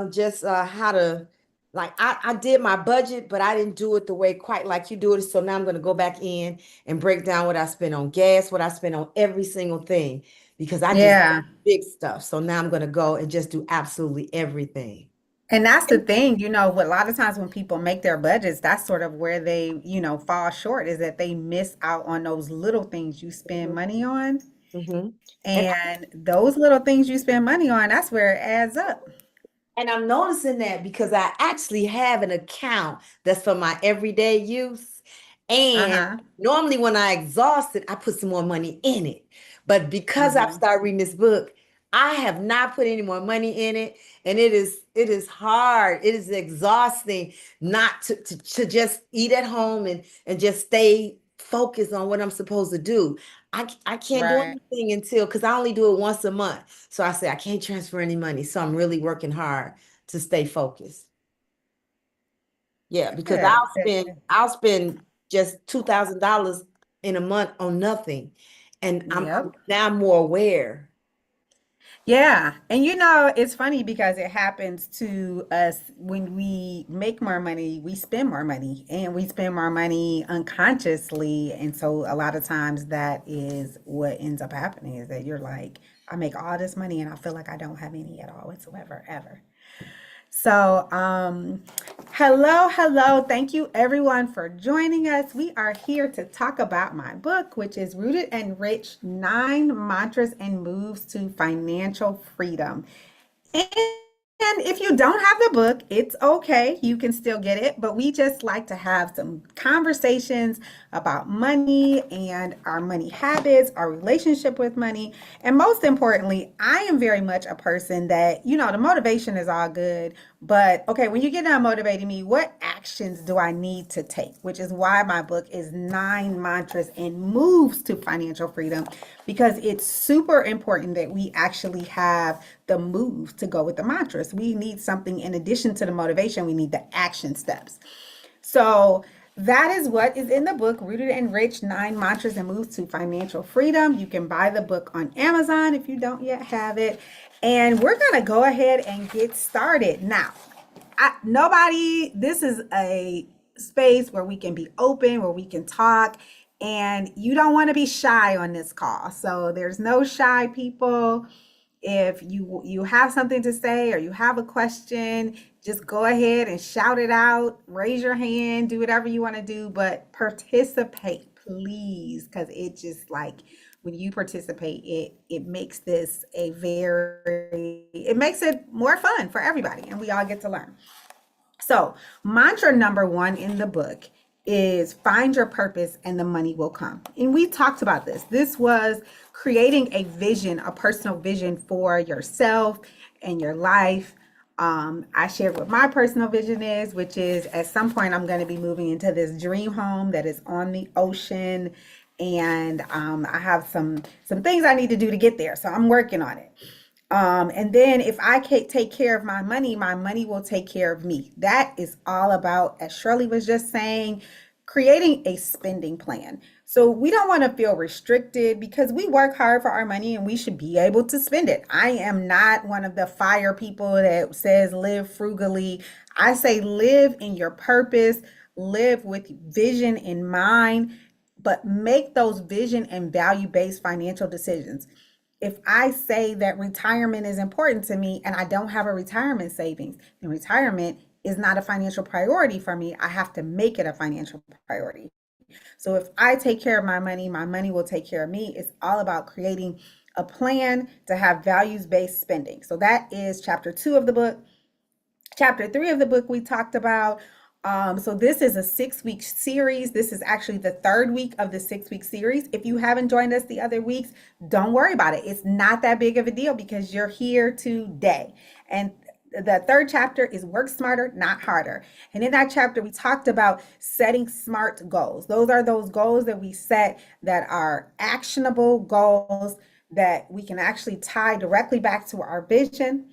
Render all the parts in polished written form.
just how to I did my budget, but I didn't do it the way quite like you do it. So now I'm gonna go back in and break down what I spend on gas, what I spend on every single thing, because I just Yeah. big stuff. So now I'm gonna go and just do absolutely everything. And that's the thing, what a lot of times when people make their budgets, that's sort of where they, fall short is that they miss out on those little things you spend money on. Hmm. And And those little things you spend money on, that's where it adds up. and I'm noticing that because I actually have an account that's for my everyday use. And Uh-huh. normally when I exhaust it, I put some more money in it. But because I've Hmm. started reading this book, I have not put any more money in it. And it is hard. It is exhausting not to just eat at home and just stay focused on what I'm supposed to do. I can't do Right. anything until because I only do it once a month. So I say I can't transfer any money. So I'm really working hard to stay focused. Yeah, because Good. I'll spend just $2,000 in a month on nothing. And I'm Yep. now more aware. Yeah. And it's funny because it happens to us when we make more money, we spend more money and we spend more money unconsciously. And so a lot of times that is what ends up happening is that you're like, I make all this money and I feel like I don't have any at all whatsoever, ever. So, hello, hello. Thank you everyone for joining us. We are here to talk about my book, which is Rooted and Rich: Nine Mantras and Moves to Financial Freedom. And if you don't have the book, it's okay. You can still get it. But we just like to have some conversations about money and our money habits, our relationship with money. And most importantly, I am very much a person that, the motivation is all good. But okay, when you get done motivating me, what actions do I need to take? Which is why my book is Nine Mantras and Moves to Financial Freedom, because it's super important that we actually have the moves to go with the mantras. We need something in addition to the motivation, we need the action steps. So that is what is in the book, Rooted and Rich: Nine Mantras and Moves to Financial Freedom. You can buy the book on Amazon if you don't yet have it. And we're going to go ahead and get started. Now, this is a space where we can be open, where we can talk, and you don't want to be shy on this call. So there's no shy people. If you have something to say or you have a question, just go ahead and shout it out, raise your hand, do whatever you want to do, but participate, please, because it just like when you participate, it makes this it makes it more fun for everybody, and we all get to learn. So, mantra number one in the book is find your purpose and the money will come. And we talked about this. This was creating a vision, a personal vision for yourself and your life. I shared what my personal vision is, which is at some point I'm going to be moving into this dream home that is on the ocean, and I have some things I need to do to get there. So I'm working on it. And then if I can take care of my money will take care of me. That is all about, as Shirley was just saying, creating a spending plan. So we don't want to feel restricted because we work hard for our money and we should be able to spend it. I am not one of the fire people that says live frugally. I say live in your purpose, live with vision in mind, but make those vision and value based financial decisions. If I say that retirement is important to me and I don't have a retirement savings, then retirement is not a financial priority for me. I have to make it a financial priority. So if I take care of my money will take care of me. It's all about creating a plan to have values based spending. So that is chapter 2 of the book. Chapter 3 of the book we talked about. So this is a 6-week series. This is actually the third week of the 6-week series. If you haven't joined us the other weeks, don't worry about it. It's not that big of a deal because you're here today. And the third chapter is work smarter, not harder. And in that chapter, we talked about setting smart goals. Those are those goals that we set that are actionable goals that we can actually tie directly back to our vision.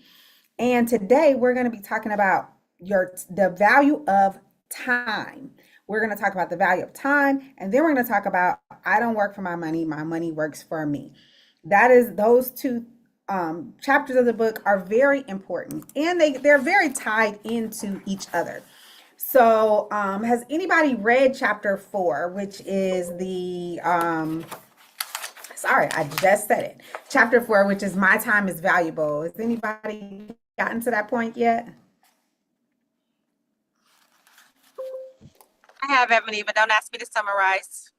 And today we're going to be talking about the value of time. We're going to talk about the value of time, and then we're going to talk about I don't work for my money works for me. That is those two chapters of the book are very important, and they're very tied into each other. So, has anybody read chapter 4, which is the sorry, I just said it. Chapter 4, which is My Time is Valuable. Has anybody gotten to that point yet? I have, Ebony, but don't ask me to summarize.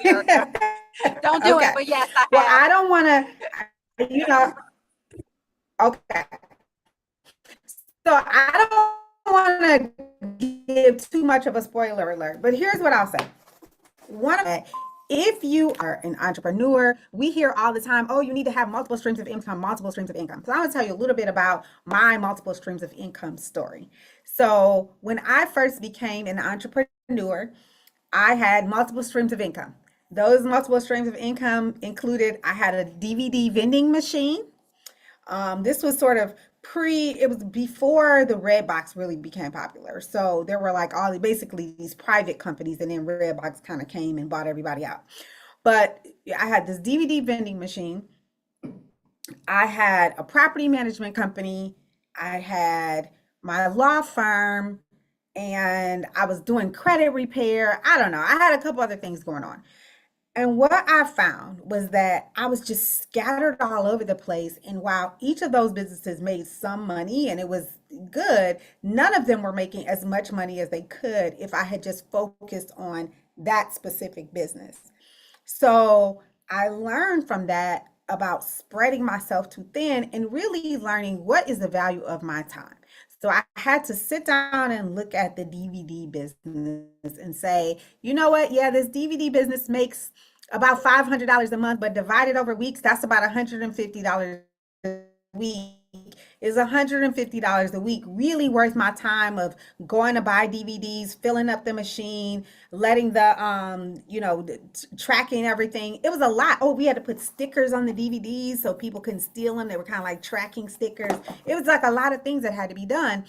Zero. Don't do it, Okay. but yes, I Well, have. I don't want to, okay. So I don't want to give too much of a spoiler alert, but here's what I'll say. One of it, if you are an entrepreneur, we hear all the time, oh, you need to have multiple streams of income, multiple streams of income. So I'm gonna tell you a little bit about my multiple streams of income story. So when I first became an entrepreneur, I had multiple streams of income. Those multiple streams of income included I had a DVD vending machine. This was sort of it was before the Redbox really became popular. So there were like basically these private companies, and then Redbox kind of came and bought everybody out. But I had this DVD vending machine. I had a property management company. I had my law firm, and I was doing credit repair. I don't know. I had a couple other things going on. And what I found was that I was just scattered all over the place. And while each of those businesses made some money and it was good, none of them were making as much money as they could if I had just focused on that specific business. So I learned from that about spreading myself too thin and really learning what is the value of my time. So I had to sit down and look at the DVD business and say, you know what? Yeah, this DVD business makes about $500 a month, but divided over weeks, that's about $150 a week. Is $150 a week really worth my time of going to buy DVDs, filling up the machine, letting the tracking everything? It was a lot. Oh, we had to put stickers on the DVDs so people couldn't steal them. They were kind of like tracking stickers. It was like a lot of things that had to be done.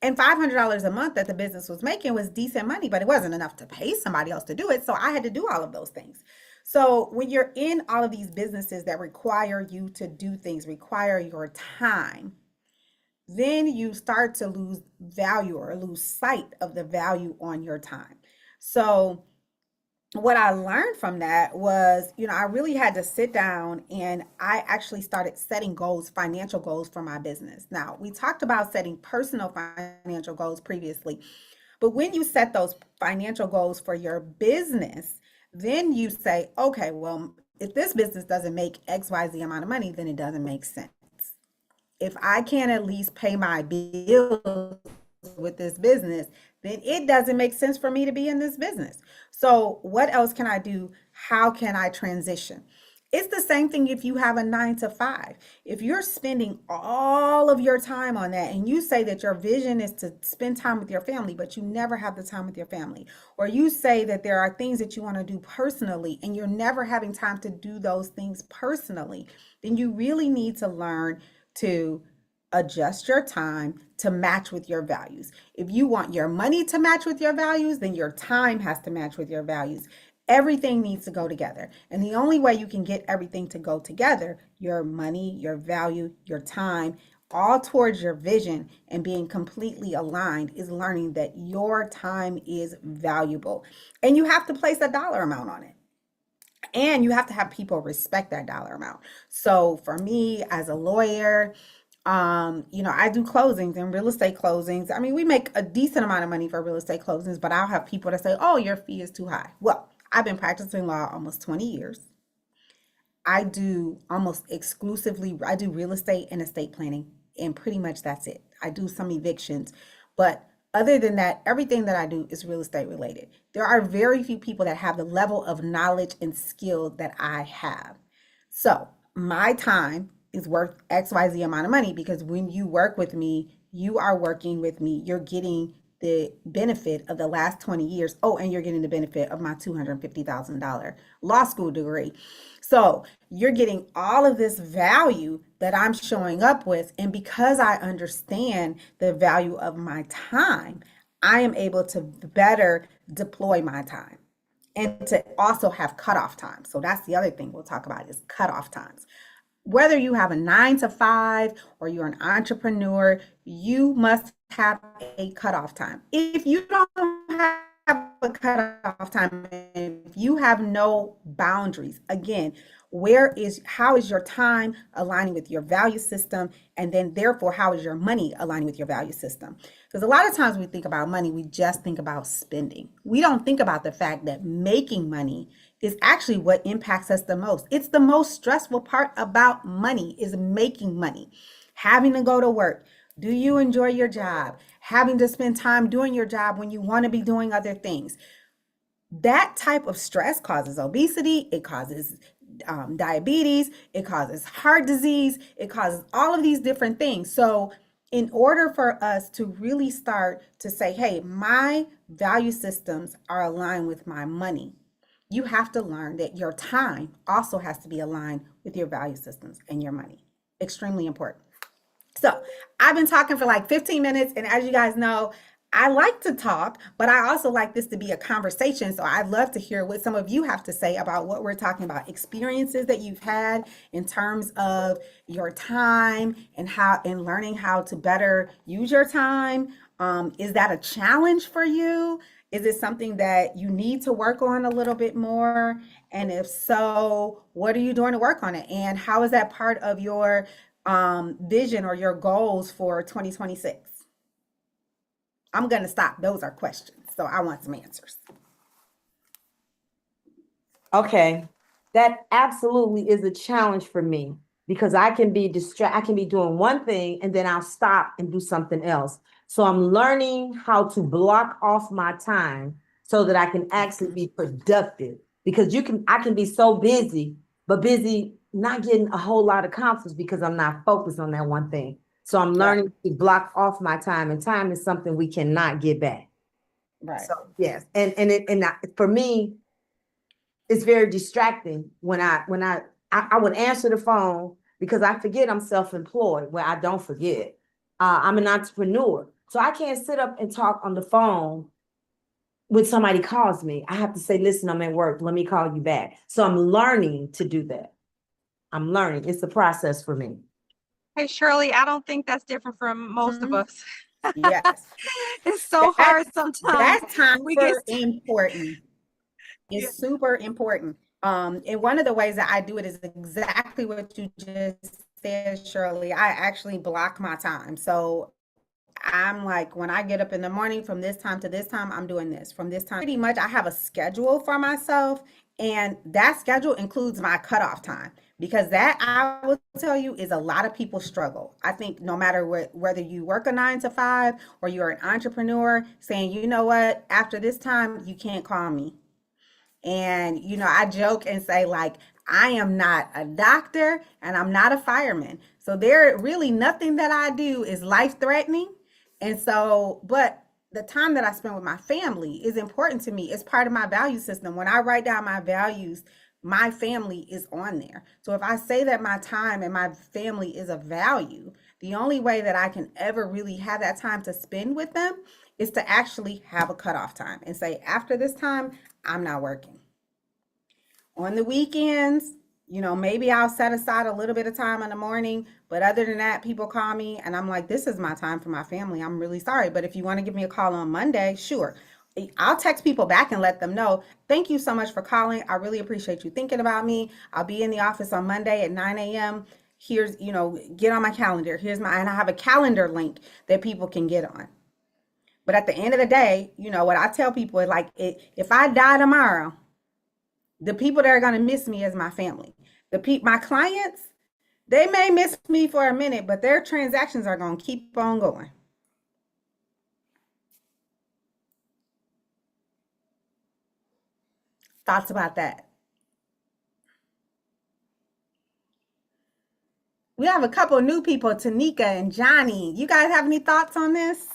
And $500 a month that the business was making was decent money, but it wasn't enough to pay somebody else to do it. So I had to do all of those things. So when you're in all of these businesses that require you to do things, require your time, then you start to lose value or lose sight of the value on your time. So what I learned from that was, I really had to sit down and I actually started setting goals, financial goals for my business. Now, we talked about setting personal financial goals previously, but when you set those financial goals for your business, then you say, okay, well, if this business doesn't make XYZ amount of money, then it doesn't make sense. If I can't at least pay my bills with this business, then it doesn't make sense for me to be in this business. So, what else can I do? How can I transition? It's the same thing if you have a 9 to 5. If you're spending all of your time on that and you say that your vision is to spend time with your family, but you never have the time with your family, or you say that there are things that you want to do personally and you're never having time to do those things personally, then you really need to learn to adjust your time to match with your values. If you want your money to match with your values, then your time has to match with your values. Everything needs to go together. And the only way you can get everything to go together, your money, your value, your time, all towards your vision and being completely aligned, is learning that your time is valuable. And you have to place a dollar amount on it. And you have to have people respect that dollar amount. So for me as a lawyer, I do closings and real estate closings. I mean, we make a decent amount of money for real estate closings, but I'll have people that say, oh, your fee is too high. Well, I've been practicing law almost 20 years. I do almost exclusively, I do real estate and estate planning, and pretty much that's it. I do some evictions, but other than that, everything that I do is real estate related. There are very few people that have the level of knowledge and skill that I have. So my time is worth XYZ amount of money, because when you work with me, you are working with me. You're getting the benefit of the last 20 years. Oh, and you're getting the benefit of my $250,000 law school degree. So you're getting all of this value that I'm showing up with. And because I understand the value of my time, I am able to better deploy my time and to also have cutoff times. So that's the other thing we'll talk about, is cutoff times. whether you have a 9 to 5 or you're an entrepreneur, you must have a cutoff time. If you don't have a cutoff time, if you have no boundaries, again, how is your time aligning with your value system? And then therefore, how is your money aligning with your value system? Because a lot of times we think about money, we just think about spending. We don't think about the fact that making money is actually what impacts us the most. It's the most stressful part about money is making money, having to go to work. Do you enjoy your job? Having to spend time doing your job when you want to be doing other things. That type of stress causes obesity. It causes diabetes. It causes heart disease. It causes all of these different things. So in order for us to really start to say, hey, my value systems are aligned with my money, you have to learn that your time also has to be aligned with your value systems and your money. Extremely important. So I've been talking for like 15 minutes. And as you guys know, I like to talk, but I also like this to be a conversation. So I'd love to hear what some of you have to say about what we're talking about, experiences that you've had in terms of your time and learning how to better use your time. Is that a challenge for you? Is it something that you need to work on a little bit more? And if so, what are you doing to work on it? And how is that part of your vision or your goals for 2026? I'm going to stop. Those are questions. So I want some answers. Okay. That absolutely is a challenge for me because I can be I can be doing one thing and then I'll stop and do something else. So I'm learning how to block off my time so that I can actually be productive because I can be so busy, but busy not getting a whole lot accomplished because I'm not focused on that one thing. So I'm learning to block off my time, and time is something we cannot get back. Right. So yes, for me, it's very distracting when I would answer the phone because I forget I'm self-employed. Well, I don't forget. I'm an entrepreneur, so I can't sit up and talk on the phone when somebody calls me. I have to say, "Listen, I'm at work. Let me call you back." So I'm learning to do that. I'm learning. It's a process for me. Hey, Shirley, I don't think that's different from most of Mhm. us. Yes. It's so hard sometimes. That's time We for get important. yeah. It's super important. And one of the ways that I do it is exactly what you just said, Shirley. I actually block my time. So I'm like, when I get up in the morning from this time to this time, I'm doing this. From this time, pretty much, I have a schedule for myself. And that schedule includes my cutoff time because that I will tell you is a lot of people struggle. I think no matter whether you work a 9 to 5 or you're an entrepreneur, saying, you know what, after this time, you can't call me. And, I joke and say, like, I am not a doctor and I'm not a fireman. So there really nothing that I do is life threatening. And so, but the time that I spend with my family is important to me. It's part of my value system. When I write down my values, my family is on there. So if I say that my time and my family is a value, the only way that I can ever really have that time to spend with them is to actually have a cutoff time and say, after this time, I'm not working. On the weekends, maybe I'll set aside a little bit of time in the morning. But other than that, people call me and I'm like, this is my time for my family. I'm really sorry. But if you want to give me a call on Monday, sure. I'll text people back and let them know. Thank you so much for calling. I really appreciate you thinking about me. I'll be in the office on Monday at 9 a.m. Here's, get on my calendar. And I have a calendar link that people can get on. But at the end of the day, what I tell people is like, if I die tomorrow, the people that are going to miss me is my family. My clients, they may miss me for a minute, but their transactions are going to keep on going. Thoughts about that? We have a couple of new people, Tanika and Johnny. You guys have any thoughts on this?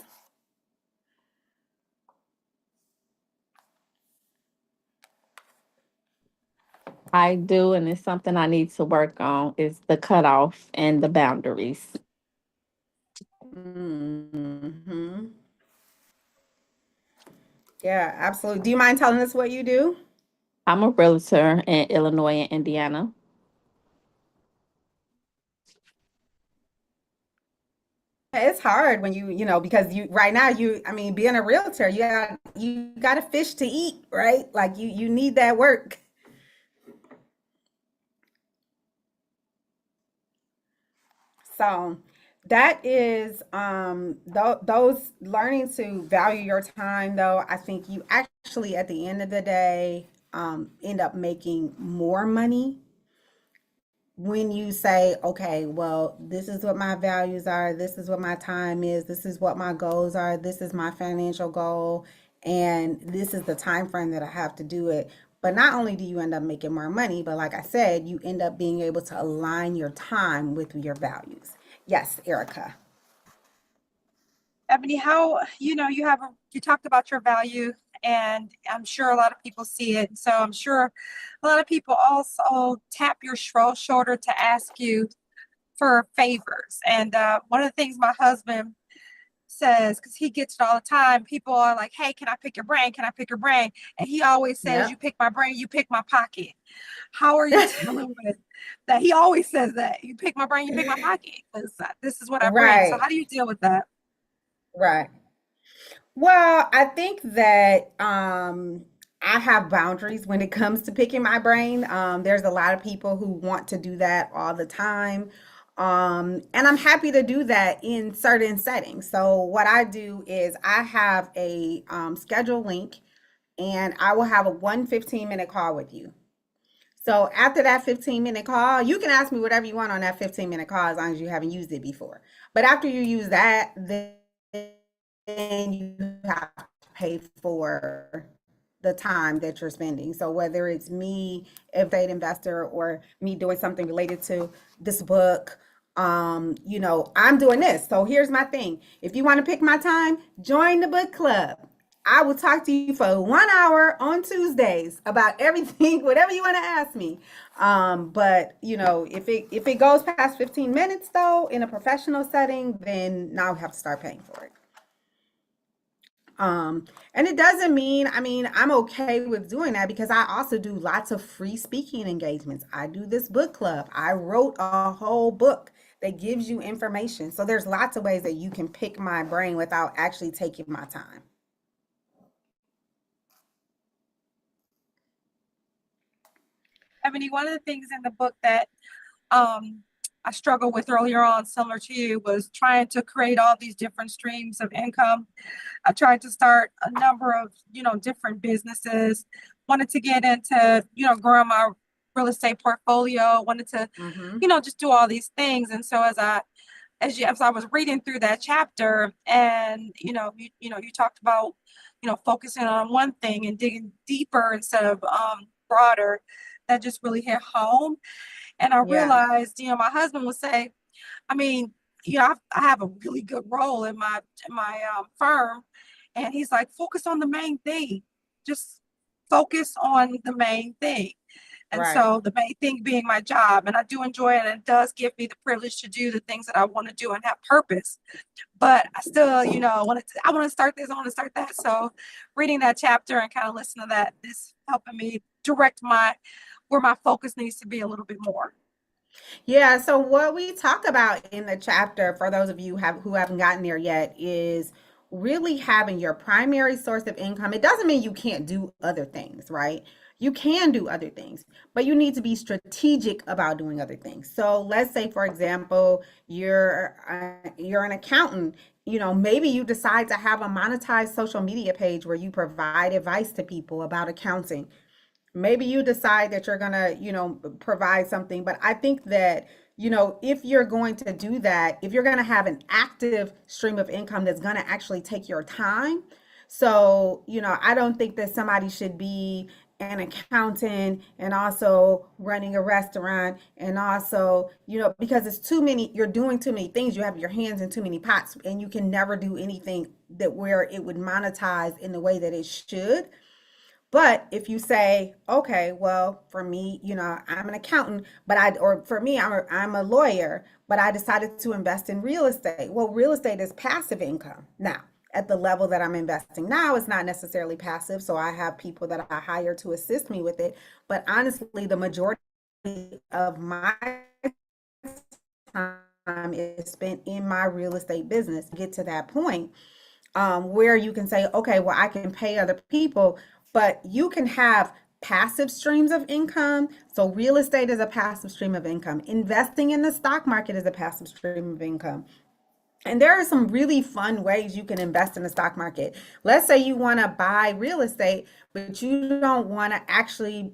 I do, and it's something I need to work on is the cutoff and the boundaries. Mm-hmm. Yeah, absolutely. Do you mind telling us what you do? I'm a realtor in Illinois and Indiana. hard when you know, because you right now I mean, being a realtor, you got to fish to eat, right? Like you need that work. So that is those learning to value your time though, I think you actually at the end of the day end up making more money when you say, okay, well, this is what my values are, this is what my time is, this is what my goals are, this is my financial goal, and this is the time frame that I have to do it. But not only do you end up making more money, but like I said, you end up being able to align your time with your values. Yes, Erica. Ebony, how, you talked about your value, and I'm sure a lot of people see it. So I'm sure a lot of people also tap your shoulder to ask you for favors. And one of the things my husband says, because he gets it all the time, people are like, hey, can I pick your brain? Can I pick your brain? And he always says, you Yep. pick my brain, you pick my pocket. How are you dealing with that? He always says that, you pick my brain, you pick my pocket, because this is what I bring. So Right, how do you deal with that? right. Well, I think that I have boundaries when it comes to picking my brain. There's a lot of people who want to do that all the time. And I'm happy to do that in certain settings. So, what I do is I have a schedule link and I will have a 1 15-minute call with you. So, after that 15-minute call, you can ask me whatever you want on that 15-minute call as long as you haven't used it before. But after you use that, then you have to pay for the time that you're spending. So whether it's me, a paid investor, or me doing something related to this book, I'm doing this. So here's my thing. If you want to pick my time, join the book club. I will talk to you for 1 hour on Tuesdays about everything, whatever you want to ask me. But if it goes past 15 minutes though, in a professional setting, then now we have to start paying for it. And it doesn't mean, I mean, I'm okay with doing that because I also do lots of free speaking engagements. I do this book club. I wrote a whole book that gives you information. So there's lots of ways that you can pick my brain without actually taking my time. Ebony, one of the things in the book that um, I struggled with earlier on, similar to you, was trying to create all these different streams of income. I tried to start a number of, different businesses, wanted to get into, growing my real estate portfolio, wanted to, Hmm. just do all these things. And so as I was reading through that chapter, and you talked about focusing on one thing and digging deeper instead of broader, that just really hit home. And I Yeah. realized, my husband would say, I mean, I have a really good role in my firm, and he's like, focus on the main thing, just focus on the main thing. And Right. so the main thing being my job, and I do enjoy it, and it does give me the privilege to do the things that I want to do and have purpose. But I still, I want to start this, I want to start that. So reading that chapter and kind of listening to that is helping me direct where my focus needs to be a little bit more. Yeah, so what we talk about in the chapter, for those of you who haven't gotten there yet, is really having your primary source of income. It doesn't mean you can't do other things, right? You can do other things, but you need to be strategic about doing other things. So let's say, for example, you're an accountant. Maybe you decide to have a monetized social media page where you provide advice to people about accounting. Maybe you decide that you're gonna provide something, but I think that if you're going to do that, if you're going to have an active stream of income that's going to actually take your time. So I don't think that somebody should be an accountant and also running a restaurant, and also because it's too many, you're doing too many things, you have your hands in too many pots, and you can never do anything that where it would monetize in the way that it should. But if you say, okay, well, for me, I'm an accountant, or for me, I'm a lawyer, but I decided to invest in real estate. Well, real estate is passive income. Now, at the level that I'm investing now, it's not necessarily passive. So I have people that I hire to assist me with it. But honestly, the majority of my time is spent in my real estate business to get to that point where you can say, okay, well, I can pay other people, but you can have passive streams of income. So real estate is a passive stream of income. Investing in the stock market is a passive stream of income. And there are some really fun ways you can invest in the stock market. Let's say you want to buy real estate, but you don't want to actually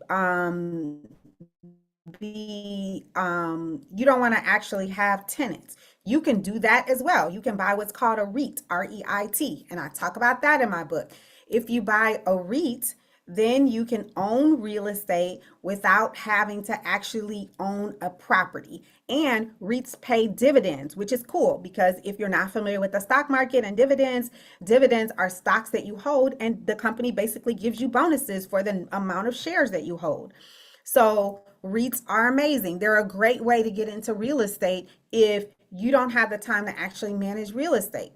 you don't want to actually have tenants. You can do that as well. You can buy what's called a REIT, REIT, and I talk about that in my book. If you buy a REIT, then you can own real estate without having to actually own a property. And REITs pay dividends, which is cool because if you're not familiar with the stock market and dividends, dividends are stocks that you hold, and the company basically gives you bonuses for the amount of shares that you hold. So REITs are amazing. They're a great way to get into real estate if you don't have the time to actually manage real estate.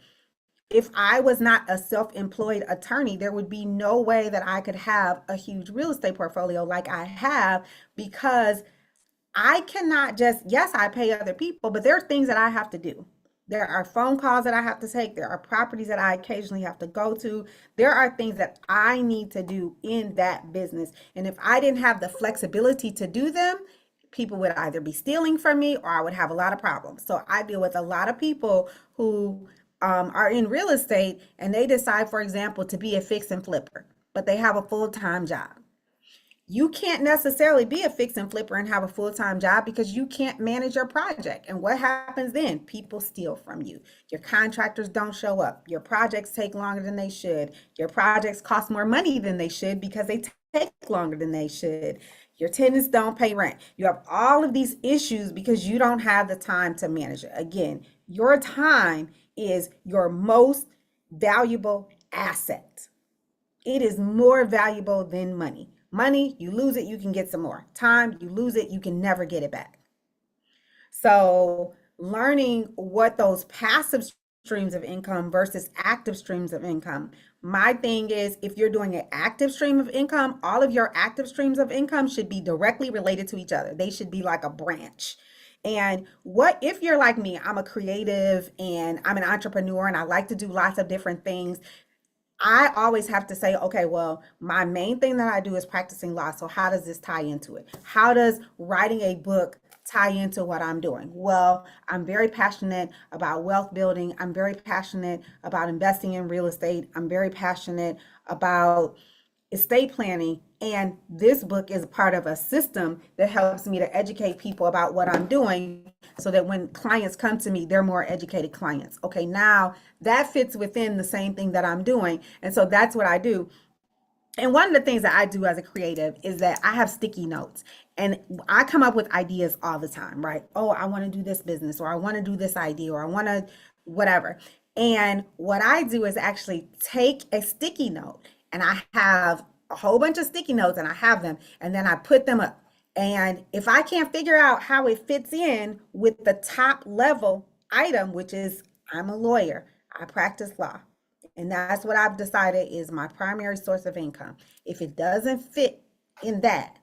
If I was not a self-employed attorney, there would be no way that I could have a huge real estate portfolio like I have, because I cannot just, yes, I pay other people, but there are things that I have to do. There are phone calls that I have to take. There are properties that I occasionally have to go to. There are things that I need to do in that business. And if I didn't have the flexibility to do them, people would either be stealing from me or I would have a lot of problems. So I deal with a lot of people who are in real estate and they decide, for example, to be a fix and flipper, but they have a full-time job. You can't necessarily be a fix and flipper and have a full-time job because you can't manage your project. And what happens then? People steal from you. Your contractors don't show up. Your projects take longer than they should. Your projects cost more money than they should because they take longer than they should. Your tenants don't pay rent. You have all of these issues because you don't have the time to manage it. Again, your time is your most valuable asset. It is more valuable than money. Money, you lose it, you can get some more. Time, you lose it, you can never get it back. So learning what those passive streams of income versus active streams of income. My thing is, if you're doing an active stream of income, all of your active streams of income should be directly related to each other. They should be like a branch. And what if you're like me, I'm a creative and I'm an entrepreneur and I like to do lots of different things. I always have to say, okay, well, my main thing that I do is practicing law. So how does this tie into it? How does writing a book tie into what I'm doing? Well, I'm very passionate about wealth building. I'm very passionate about investing in real estate. I'm very passionate about estate planning. And this book is part of a system that helps me to educate people about what I'm doing so that when clients come to me, they're more educated clients. Okay, now that fits within the same thing that I'm doing. And so that's what I do. And one of the things that I do as a creative is that I have sticky notes and I come up with ideas all the time, right? Oh, I want to do this business, or I want to do this idea, or I want to whatever. And what I do is actually take a sticky note, and I have a whole bunch of sticky notes and I have them, and then I put them up. And if I can't figure out how it fits in with the top level item, which is I'm a lawyer, I practice law, and that's what I've decided is my primary source of income. If it doesn't fit in that,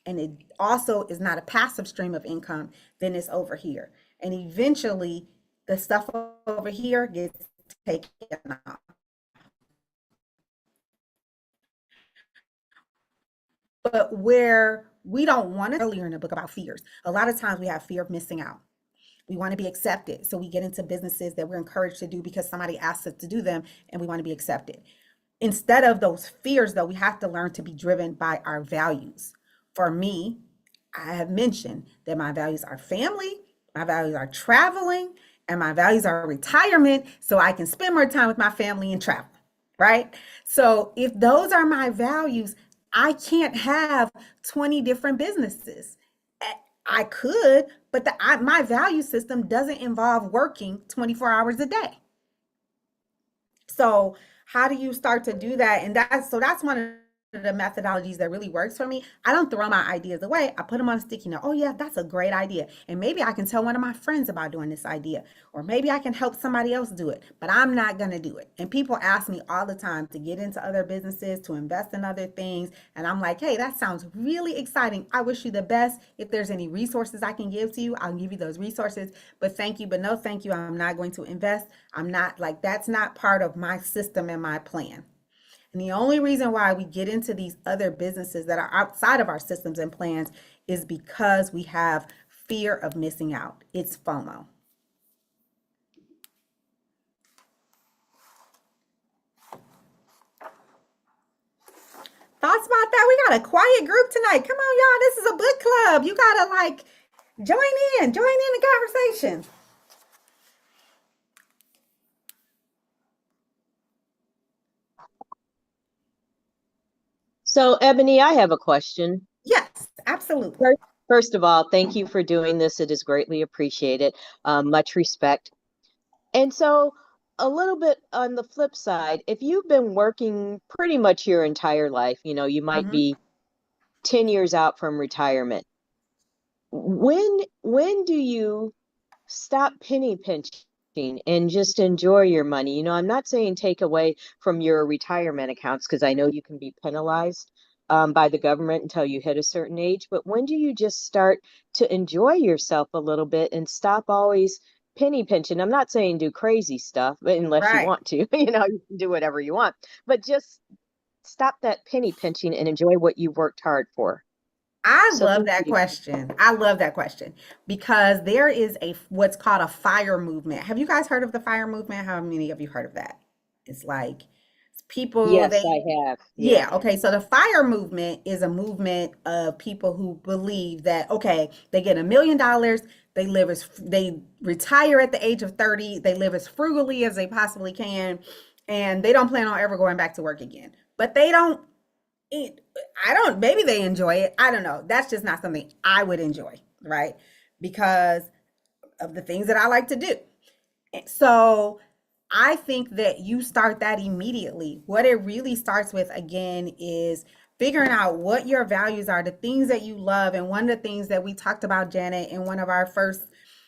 and it also is not a passive stream of income, then it's over here. And eventually the stuff over here gets taken off. But where we don't want to, earlier in the book about fears, a lot of times we have fear of missing out. We want to be accepted. So we get into businesses that we're encouraged to do because somebody asked us to do them and we want to be accepted. Instead of those fears, though, we have to learn to be driven by our values. For me, I have mentioned that my values are family, my values are traveling, and my values are retirement so I can spend more time with my family and travel, right? So if those are my values, I can't have 20 different businesses. I could, but my value system doesn't involve working 24 hours a day. So how do you start to do that? And that's one of of the methodologies that really works for me, I don't throw my ideas away. I put them on a sticky note. Oh yeah, that's a great idea. And maybe I can tell one of my friends about doing this idea, or maybe I can help somebody else do it, but I'm not going to do it. And people ask me all the time to get into other businesses, to invest in other things. And I'm like, hey, that sounds really exciting. I wish you the best. If there's any resources I can give to you, I'll give you those resources. But thank you, but no thank you. I'm not going to invest. I'm not like, that's not part of my system and my plan. And the only reason why we get into these other businesses that are outside of our systems and plans is because we have fear of missing out. It's FOMO. Thoughts about that? We got a quiet group tonight. Come on, y'all. This is a book club. You gotta like join in the conversation. So, Ebony, I have a question. Yes, absolutely. First of all, thank you for doing this. It is greatly appreciated. Much respect. And so, a little bit on the flip side, if you've been working pretty much your entire life, you might be 10 years out from retirement. When do you stop penny pinching and just enjoy your money? I'm not saying take away from your retirement accounts, because I know you can be penalized by the government until you hit a certain age. But when do you just start to enjoy yourself a little bit and stop always penny pinching? I'm not saying do crazy stuff, but unless you Right. want to, you can do whatever you want. But just stop that penny pinching and enjoy what you worked hard for. I So love thank that you. question. I love that question because there is what's called a fire movement. Have you guys heard of the fire movement? How many of you heard of that? It's like people Yes, I have. yeah, okay. So the fire movement is a movement of people who believe that okay, they get $1 million, they retire at the age of 30, they live as frugally as they possibly can, and they don't plan on ever going back to work again. But they don't I don't, maybe they enjoy it. I don't know. That's just not something I would enjoy, right? Because of the things that I like to do. So I think that you start that immediately. What it really starts with, again, is figuring out what your values are, the things that you love. And one of the things that we talked about, Janet, in one of our first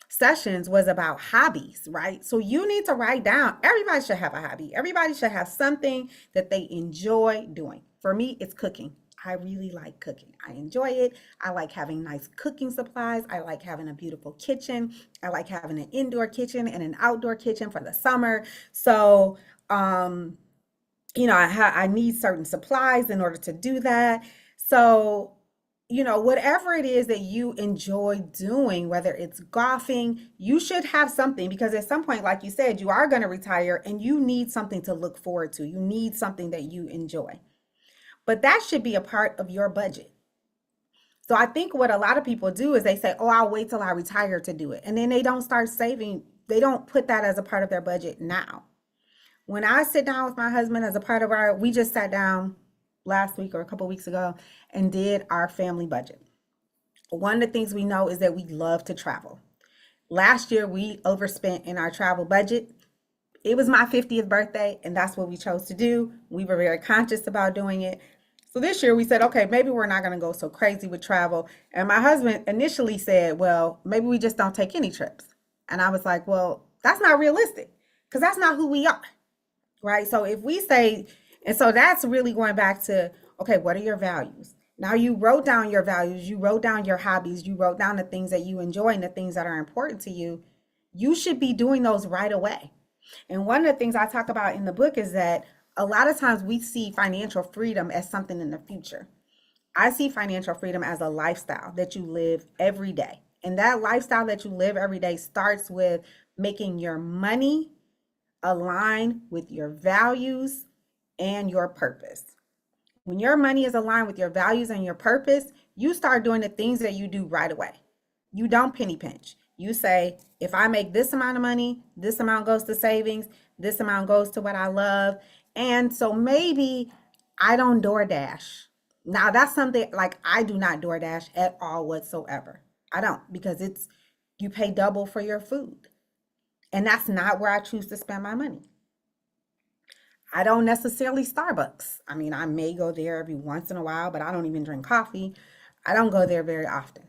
sessions was about hobbies, right? So you need to write down, everybody should have a hobby. Everybody should have something that they enjoy doing. For me, it's cooking. I really like cooking. I enjoy it. I like having nice cooking supplies. I like having a beautiful kitchen. I like having an indoor kitchen and an outdoor kitchen for the summer. So, I need certain supplies in order to do that. So, whatever it is that you enjoy doing, whether it's golfing, you should have something because at some point, like you said, you are going to retire and you need something to look forward to. You need something that you enjoy. But that should be a part of your budget. So I think what a lot of people do is they say, oh, I'll wait till I retire to do it. And then they don't start saving. They don't put that as a part of their budget now. When I sit down with my husband as a part of we just sat down last week or a couple weeks ago and did our family budget. One of the things we know is that we love to travel. Last year, we overspent in our travel budget. It was my 50th birthday, and that's what we chose to do. We were very conscious about doing it. So this year we said, okay, maybe we're not going to go so crazy with travel. And my husband initially said, well, maybe we just don't take any trips. And I was like, well, that's not realistic because that's not who we are, right? So if we say, and so that's really going back to, okay, what are your values? Now you wrote down your values, you wrote down your hobbies, you wrote down the things that you enjoy and the things that are important to you. You should be doing those right away. And one of the things I talk about in the book is that a lot of times we see financial freedom as something in the future. I see financial freedom as a lifestyle that you live every day. And that lifestyle that you live every day starts with making your money align with your values and your purpose. When your money is aligned with your values and your purpose, you start doing the things that you do right away. You don't penny pinch. You say, if I make this amount of money, this amount goes to savings, this amount goes to what I love. And so maybe I don't DoorDash. Now that's something like I do not DoorDash at all whatsoever. I don't because you pay double for your food. And that's not where I choose to spend my money. I don't necessarily Starbucks. I mean, I may go there every once in a while, but I don't even drink coffee. I don't go there very often.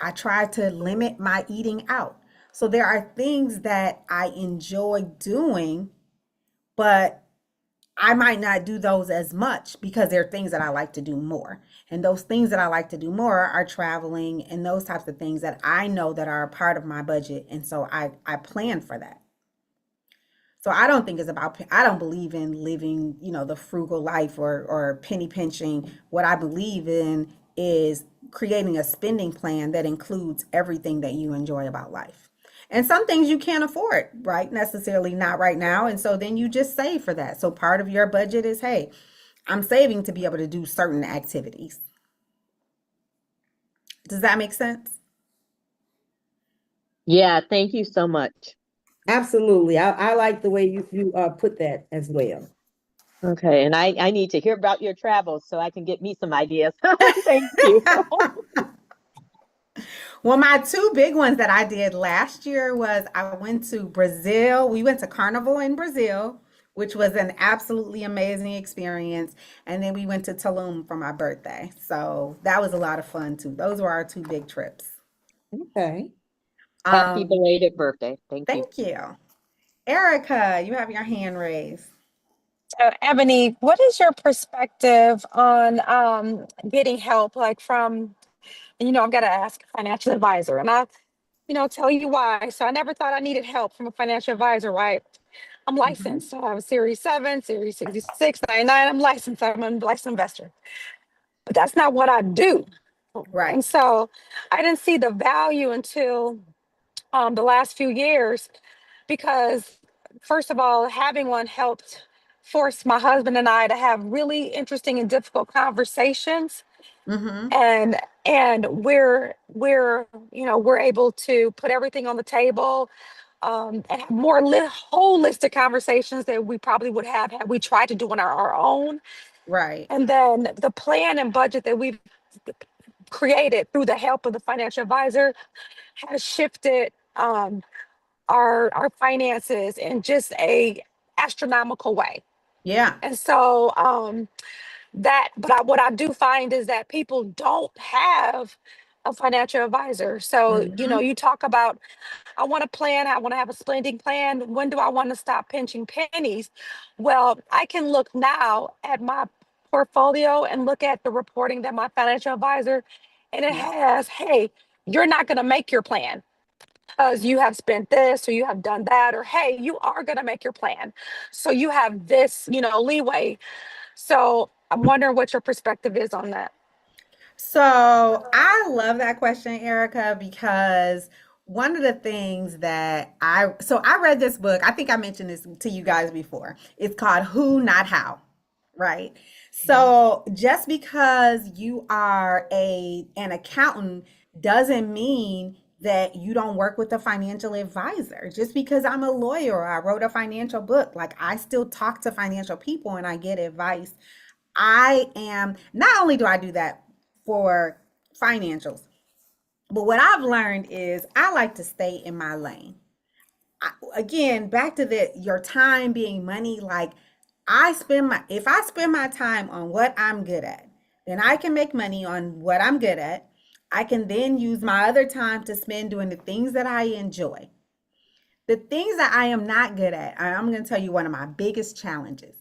I try to limit my eating out. So there are things that I enjoy doing, but I might not do those as much because there are things that I like to do more. And those things that I like to do more are traveling and those types of things that I know that are a part of my budget. And so I plan for that. So I don't think it's about, I don't believe in living, the frugal life or penny pinching. What I believe in is creating a spending plan that includes everything that you enjoy about life. And some things you can't afford, right? Necessarily not right now. And so then you just save for that. So part of your budget is, hey, I'm saving to be able to do certain activities. Does that make sense? Yeah, thank you so much. Absolutely. I like the way you put that as well. Okay, and I need to hear about your travels so I can get me some ideas. Thank you. Well, my two big ones that I did last year was I went to Brazil. We went to Carnival in Brazil, which was an absolutely amazing experience. And then we went to Tulum for my birthday. So that was a lot of fun too. Those were our two big trips. Okay. Happy Um, belated birthday. Thank you. Thank you. Erica, you have your hand raised. So, Ebony, what is your perspective on getting help, like from, I've got to ask a financial advisor, and I'll tell you why. So I never thought I needed help from a financial advisor, right? I'm Mhm. licensed. So I have a Series 7, Series 66, 99. I'm licensed. I'm a licensed investor. But that's not what I do. Right. And so I didn't see the value until the last few years because, first of all, having one helped force my husband and I to have really interesting and difficult conversations, Mm-hmm. and we're able to put everything on the table, and have more holistic conversations that we probably would have had we tried to do on our own. Right. And then the plan and budget that we've created through the help of the financial advisor has shifted our finances in just a astronomical way. Yeah. And so what I do find is that people don't have a financial advisor. So, Mm-hmm. you talk about, I want to plan, I want to have a spending plan. When do I want to stop pinching pennies? Well, I can look now at my portfolio and look at the reporting that my financial advisor, and it Yeah. has, hey, you're not going to make your plan because you have spent this or you have done that, or hey, you are going to make your plan. So you have this, leeway. So I'm wondering what your perspective is on that. So I love that question, Erica, because one of the things that I read this book, I think I mentioned this to you guys before. It's called Who, Not How, right? So just because you are an accountant doesn't mean that you don't work with a financial advisor. Just because I'm a lawyer or I wrote a financial book, like I still talk to financial people and I get advice. I am not only do I do that for financials, but what I've learned is I like to stay in my lane. Again, back to your time being money, like if I spend my time on what I'm good at, then I can make money on what I'm good at. I can then use my other time to spend doing the things that I enjoy. The things that I am not good at, I'm going to tell you one of my biggest challenges.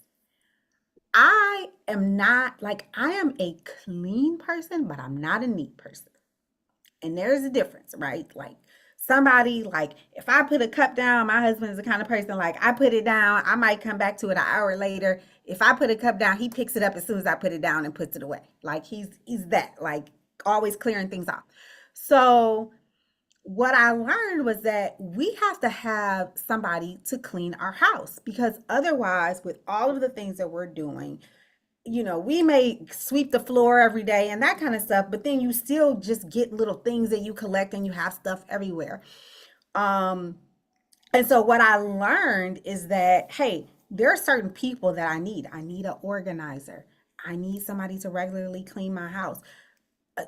I am not like I am a clean person, but I'm not a neat person. And there's a difference, right? Like somebody like if I put a cup down, my husband is the kind of person like I put it down, I might come back to it an hour later. If I put a cup down, he picks it up as soon as I put it down and puts it away. Like he's that, like always clearing things off. So what I learned was that we have to have somebody to clean our house because otherwise, with all of the things that we're doing, we may sweep the floor every day and that kind of stuff, but then you still just get little things that you collect and you have stuff everywhere. Um, and so what I learned is that, hey, there are certain people that I need. I need an organizer. I need somebody to regularly clean my house.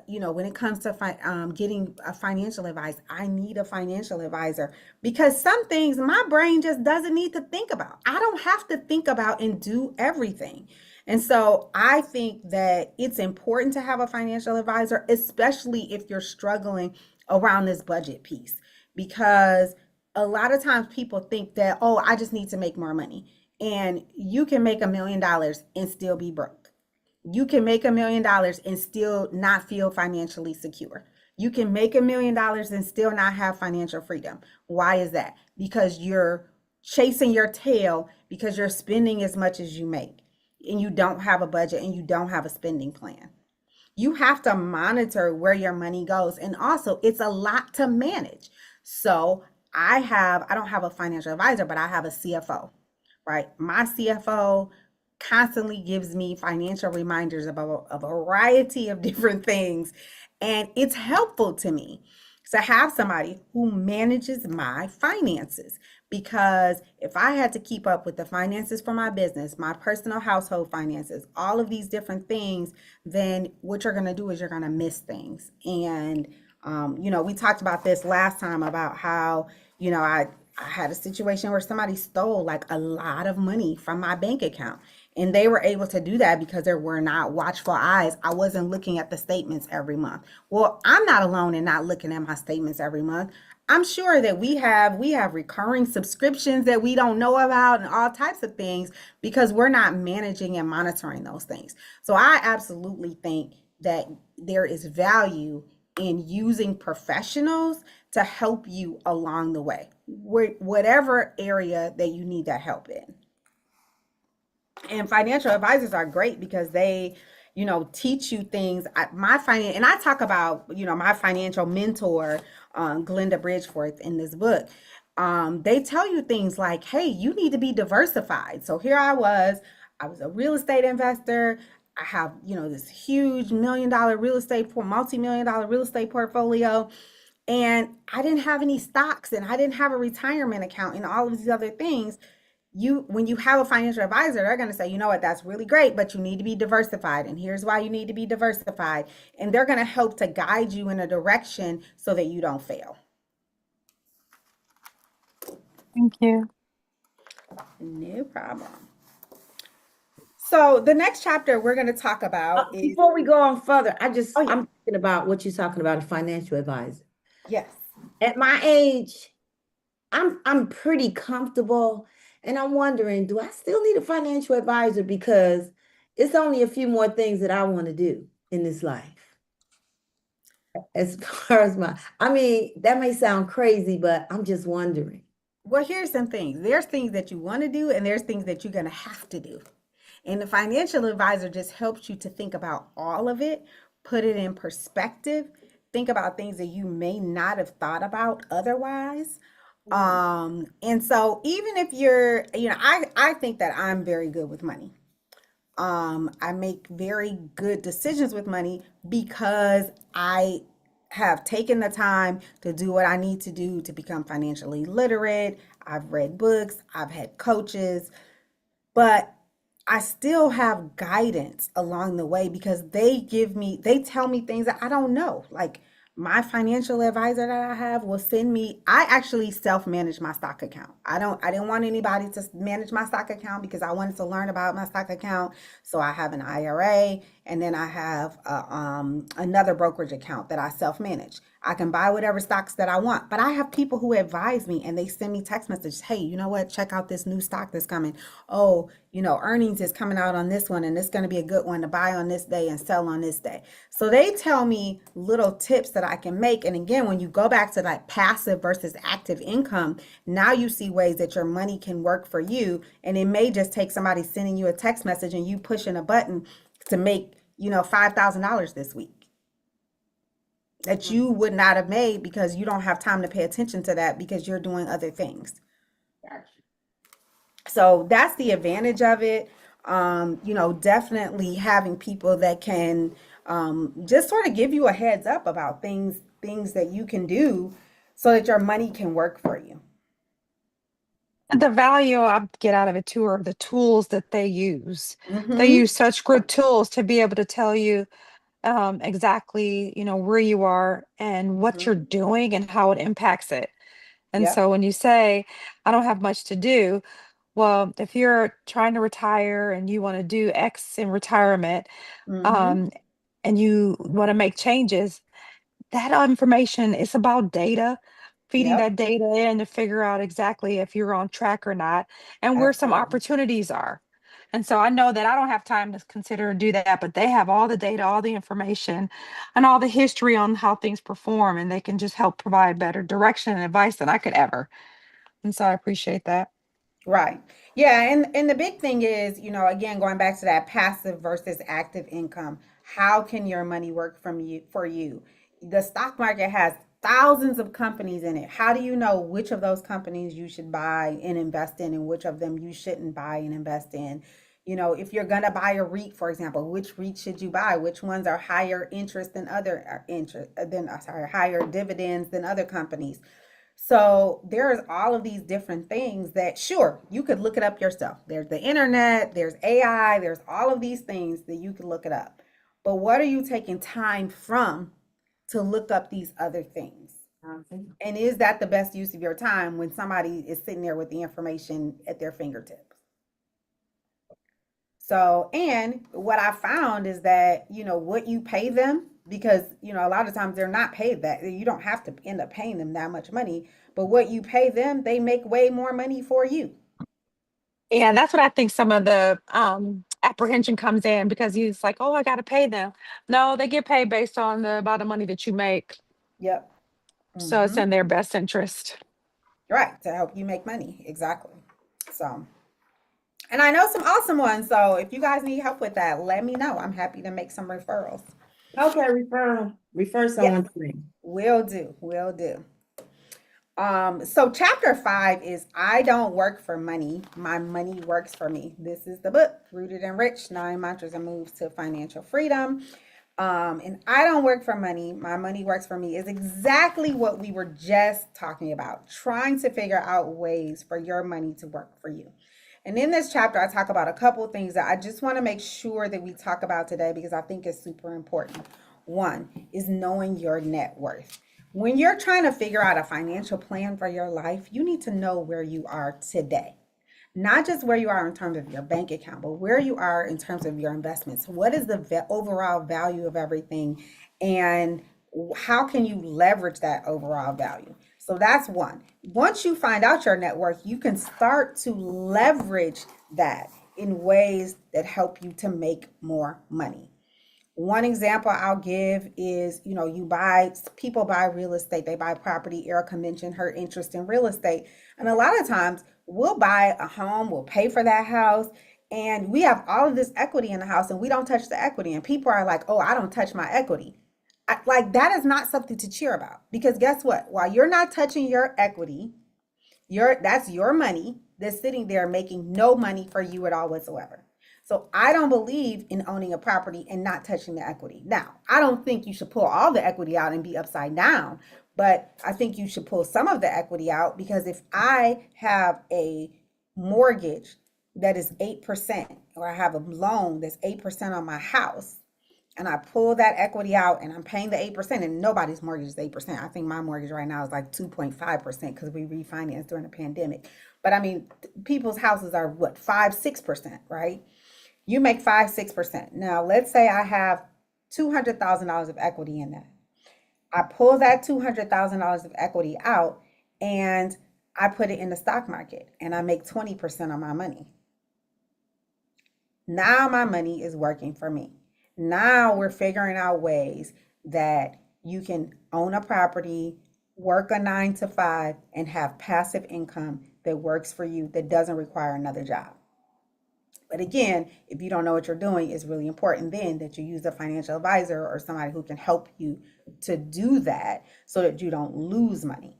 when it comes to getting a financial advice, I need a financial advisor because some things my brain just doesn't need to think about. I don't have to think about and do everything. And so I think that it's important to have a financial advisor, especially if you're struggling around this budget piece, because a lot of times people think that, oh, I just need to make more money. And you can make $1 million and still be broke. You can make $1 million and still not feel financially secure. You can make $1 million and still not have financial freedom. Why is that? Because you're chasing your tail because you're spending as much as you make and you don't have a budget and you don't have a spending plan. You have to monitor where your money goes. And also, it's a lot to manage. So I don't have a financial advisor, but I have a CFO, right? My CFO constantly gives me financial reminders about a variety of different things. And it's helpful to me to have somebody who manages my finances, because if I had to keep up with the finances for my business, my personal household finances, all of these different things, then what you're going to do is you're going to miss things. And, we talked about this last time about how, I had a situation where somebody stole like a lot of money from my bank account. And they were able to do that because there were not watchful eyes. I wasn't looking at the statements every month. Well, I'm not alone in not looking at my statements every month. I'm sure that we have recurring subscriptions that we don't know about and all types of things because we're not managing and monitoring those things. So I absolutely think that there is value in using professionals to help you along the way, whatever area that you need that help in. And financial advisors are great because they, teach you things. And I talk about, my financial mentor, Glenda Bridgeforth, in this book. They tell you things like, hey, you need to be diversified. So here I was a real estate investor. I have, this huge multi-million-dollar real estate portfolio. And I didn't have any stocks and I didn't have a retirement account and all of these other things. When you have a financial advisor, they're going to say, you know what, that's really great, but you need to be diversified. And here's why you need to be diversified. And they're going to help to guide you in a direction so that you don't fail. Thank you. No problem. So the next chapter we're going to talk about is, before we go on further, I'm yeah. thinking about what you're talking about, a financial advisor. Yes. At my age, I'm pretty comfortable, and I'm wondering, do I still need a financial advisor? Because it's only a few more things that I want to do in this life. As far as that may sound crazy, but I'm just wondering. Well, here's some things. There's things that you want to do, and there's things that you're going to have to do. And the financial advisor just helps you to think about all of it, put it in perspective, think about things that you may not have thought about otherwise. And so even if you're, I think that I'm very good with money. I make very good decisions with money because I have taken the time to do what I need to do to become financially literate. I've read books, I've had coaches, but I still have guidance along the way because they tell me things that I don't know. Like my financial advisor that I have will send me, I actually self-manage my stock account. I didn't want anybody to manage my stock account because I wanted to learn about my stock account. So I have an IRA, and then I have another brokerage account that I self-manage. I can buy whatever stocks that I want, but I have people who advise me and they send me text messages. Hey, you know what? Check out this new stock that's coming. Oh, earnings is coming out on this one and it's going to be a good one to buy on this day and sell on this day. So they tell me little tips that I can make. And again, when you go back to that passive versus active income, now you see ways that your money can work for you. And it may just take somebody sending you a text message and you pushing a button to make, $5,000 this week that you would not have made because you don't have time to pay attention to that because you're doing other things. Gotcha. So that's the advantage of it. Definitely having people that can just sort of give you a heads up about things that you can do so that your money can work for you. The value I get out of it too are the tools that they use. They Mhm. use such good tools to be able to tell you exactly, where you are and what you're Mhm. doing and how it impacts it. And Yep. so when you say, I don't have much to do, well, if you're trying to retire and you want to do X in retirement, Mhm. um, and you want to make changes, that information is about data, feeding Yep. that data in to figure out exactly if you're on track or not and where some Absolutely. opportunities are. And so I know that I don't have time to consider and do that, but they have all the data, all the information, and all the history on how things perform, and they can just help provide better direction and advice than I could ever. And so I appreciate that. Right. Yeah, and the big thing is, again, going back to that passive versus active income. How can your money work from you for you? The stock market has thousands of companies in it. How do you know which of those companies you should buy and invest in and which of them you shouldn't buy and invest in? If you're going to buy a REIT, for example, which REIT should you buy? Which ones are higher interest than other interest than sorry, higher dividends than other companies? So there's all of these different things that sure you could look it up yourself. There's the internet, there's AI, there's all of these things that you can look it up. But what are you taking time from to look up these other things? And is that the best use of your time when somebody is sitting there with the information at their fingertips? So, and what I found is that, what you pay them, because, a lot of times they're not paid that. You don't have to end up paying them that much money, but what you pay them, they make way more money for you. And that's what I think some of the apprehension comes in because he's like, oh, I got to pay them. No, they get paid based on the amount of money that you make. Yep. So it's Mm-hmm. in their best interest. Right. To help you make money. Exactly. So, and I know some awesome ones. So if you guys need help with that, let me know. I'm happy to make some referrals. Okay, refer Yes, someone to me. will do. Will do. So chapter 5 is I don't work for money. My money works for me. This is the book, Rooted and Rich, 9 Mantras and Moves to Financial Freedom. And I don't work for money. My money works for me is exactly what we were just talking about, trying to figure out ways for your money to work for you. And in this chapter, I talk about a couple of things that I just want to make sure that we talk about today because I think it's super important. One is knowing your net worth. When you're trying to figure out a financial plan for your life, you need to know where you are today. Not just where you are in terms of your bank account, but where you are in terms of your investments. What is the overall value of everything? And how can you leverage that overall value? So that's one. Once you find out your net worth, you can start to leverage that in ways that help you to make more money. One example I'll give is, people buy real estate, they buy property. Erica mentioned her interest in real estate. And a lot of times we'll buy a home, we'll pay for that house, and we have all of this equity in the house and we don't touch the equity. And people are like, oh, I don't touch my equity. Like that is not something to cheer about because guess what? While you're not touching your equity, that's your money that's sitting there making no money for you at all whatsoever. So I don't believe in owning a property and not touching the equity. Now, I don't think you should pull all the equity out and be upside down, but I think you should pull some of the equity out because if I have a mortgage that is 8% or I have a loan that's 8% on my house, and I pull that equity out and I'm paying the 8%, and nobody's mortgage is 8%. I think my mortgage right now is like 2.5% because we refinanced during the pandemic. But I mean, people's houses are what, 5-6%, right? You make 5-6%. Now, let's say I have $200,000 of equity in that. I pull that $200,000 of equity out and I put it in the stock market and I make 20% on my money. Now my money is working for me. Now we're figuring out ways that you can own a property, work a 9 to 5, and have passive income that works for you that doesn't require another job. But again, if you don't know what you're doing, it's really important then that you use a financial advisor or somebody who can help you to do that so that you don't lose money.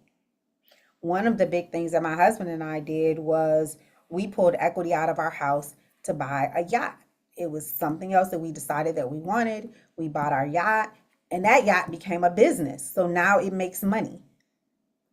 One of the big things that my husband and I did was we pulled equity out of our house to buy a yacht. It was something else that we decided that we wanted. We bought our yacht, and that yacht became a business. So now it makes money.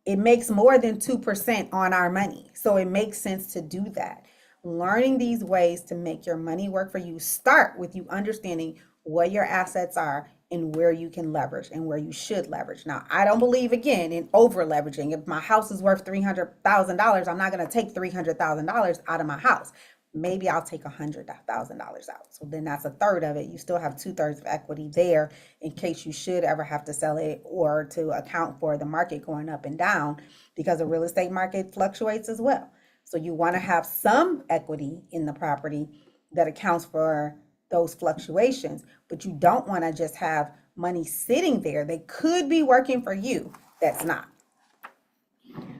It makes more than 2% on our money. So it makes sense to do that. Learning these ways to make your money work for you start with you understanding what your assets are and where you can leverage and where you should leverage. Now, I don't believe again in over leveraging. If my house is worth $300,000, I'm not going to take $300,000 out of my house. Maybe I'll take $100,000 out. So then that's a third of it. You still have 2/3 of equity there in case you should ever have to sell it or to account for the market going up and down, because the real estate market fluctuates as well. So you want to have some equity in the property that accounts for those fluctuations, but you don't want to just have money sitting there. They could be working for you. That's not.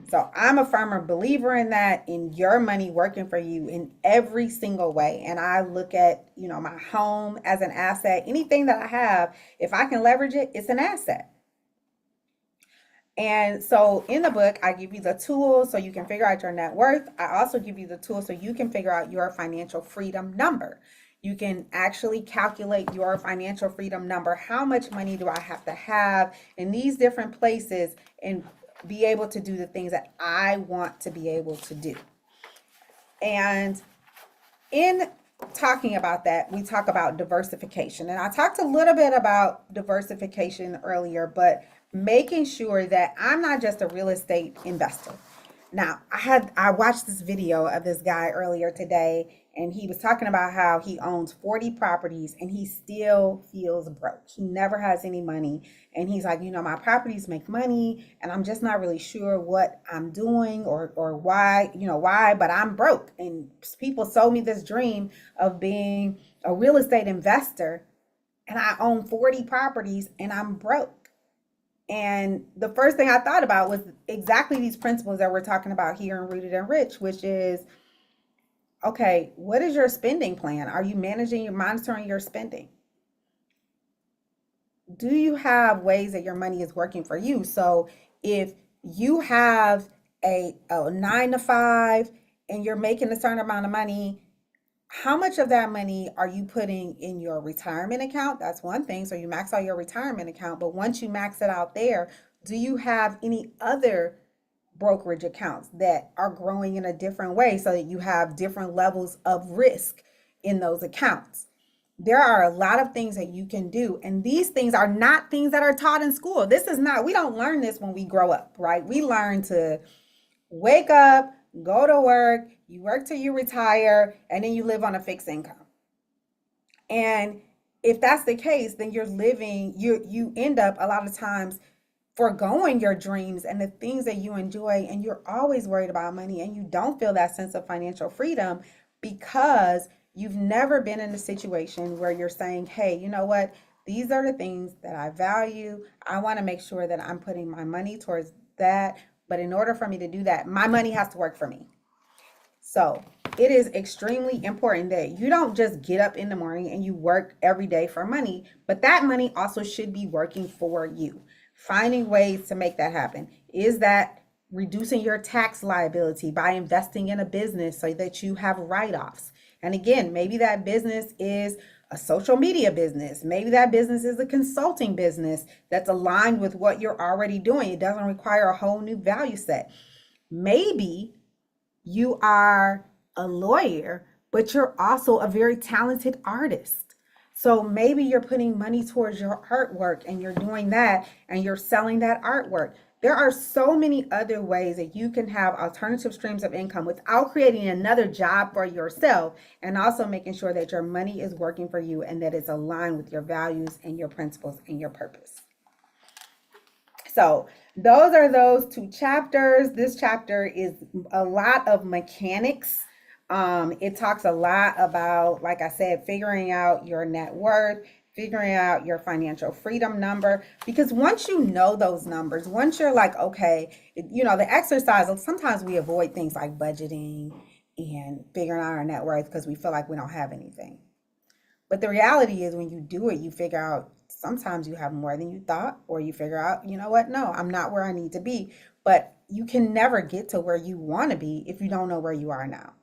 So I'm a firmer believer in that, in your money working for you in every single way. And I look at, my home as an asset. Anything that I have, if I can leverage it, it's an asset. And so in the book, I give you the tools so you can figure out your net worth. I also give you the tools so you can figure out your financial freedom number. You can actually calculate your financial freedom number. How much money do I have to have in these different places, and be able to do the things that I want to be able to do. And in talking about that, we talk about diversification. And I talked a little bit about diversification earlier, but making sure that I'm not just a real estate investor. Now, I watched this video of this guy earlier today, and he was talking about how he owns 40 properties and he still feels broke. He never has any money. And he's like, my properties make money and I'm just not really sure what I'm doing or why, but I'm broke. And people sold me this dream of being a real estate investor, and I own 40 properties and I'm broke. And the first thing I thought about was exactly these principles that we're talking about here in Rooted and Rich, which is, okay, what is your spending plan? Are you monitoring your spending? Do you have ways that your money is working for you? So if you have a 9 to 5 and you're making a certain amount of money, how much of that money are you putting in your retirement account? That's one thing. So you max out your retirement account, but once you max it out there, do you have any other brokerage accounts that are growing in a different way so that you have different levels of risk in those accounts? There are a lot of things that you can do. And these things are not things that are taught in school. We don't learn this when we grow up, right? We learn to wake up, go to work, you work till you retire, and then you live on a fixed income. And if that's the case, then you end up a lot of times foregoing your dreams and the things that you enjoy, and you're always worried about money, and you don't feel that sense of financial freedom because you've never been in a situation where you're saying, hey, you know what? These are the things that I value. I want to make sure that I'm putting my money towards that. But in order for me to do that, my money has to work for me. So it is extremely important that you don't just get up in the morning and you work every day for money, but that money also should be working for you. Finding ways to make that happen. Is that reducing your tax liability by investing in a business so that you have write-offs? And again, maybe that business is a social media business. Maybe that business is a consulting business that's aligned with what you're already doing. It doesn't require a whole new value set. Maybe you are a lawyer, but you're also a very talented artist. So maybe you're putting money towards your artwork and you're doing that and you're selling that artwork. There are so many other ways that you can have alternative streams of income without creating another job for yourself, and also making sure that your money is working for you and that it's aligned with your values and your principles and your purpose. So those are those 2 chapters. This chapter is a lot of mechanics. It talks a lot about, like I said, figuring out your net worth, figuring out your financial freedom number, because once you know those numbers, once you're like, okay, the exercise, sometimes we avoid things like budgeting and figuring out our net worth because we feel like we don't have anything. But the reality is when you do it, you figure out sometimes you have more than you thought, or you figure out, no, I'm not where I need to be. But you can never get to where you want to be if you don't know where you are now,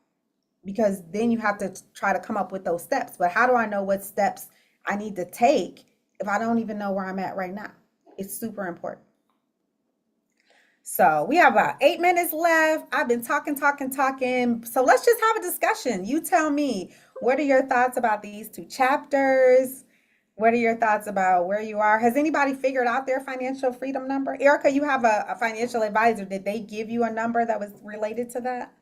because then you have to try to come up with those steps. But how do I know what steps I need to take if I don't even know where I'm at right now? It's super important. So we have about 8 minutes left. I've been talking. So let's just have a discussion. You tell me, what are your thoughts about these 2 chapters? What are your thoughts about where you are? Has anybody figured out their financial freedom number? Erica, you have a financial advisor. Did they give you a number that was related to that?